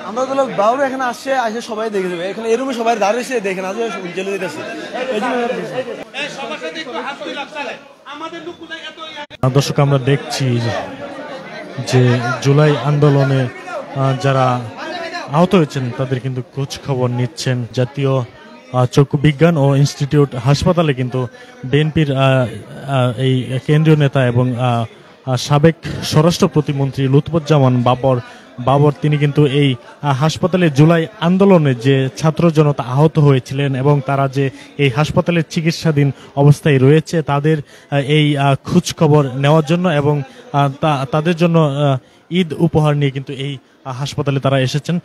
আমরা তো বাবু এখানে আসছে সবাই দেখে যাবে এখানে এরকম সবাই দাঁড়িয়েছে দেখেন আজ জেলে দিতেছে। দর্শক আমরা দেখছি যে জুলাই আন্দোলনে যারা আহত হয়েছেন তাদের কিন্তু খোঁজ খবর নিচ্ছেন। জাতীয় চক্ষু বিজ্ঞান ও ইনস্টিটিউট হাসপাতালে কিন্তু বিএনপির এই কেন্দ্রীয় নেতা এবং সাবেক স্বরাষ্ট্র প্রতিমন্ত্রী লুৎফুজ্জামান বাবর তিনি কিন্তু এই হাসপাতালে জুলাই আন্দোলনে যে ছাত্র জনতা আহত হয়েছিলেন এবং তারা যে এই হাসপাতালে চিকিৎসাধীন অবস্থায় রয়েছে তাদের এই খোঁজ খবর নেওয়ার জন্য এবং তাদের জন্য ঈদ উপহার নিয়ে কিন্তু এই হাসপাতালে তারা এসেছেন।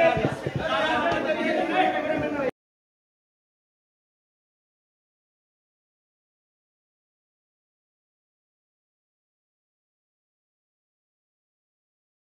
Yeah.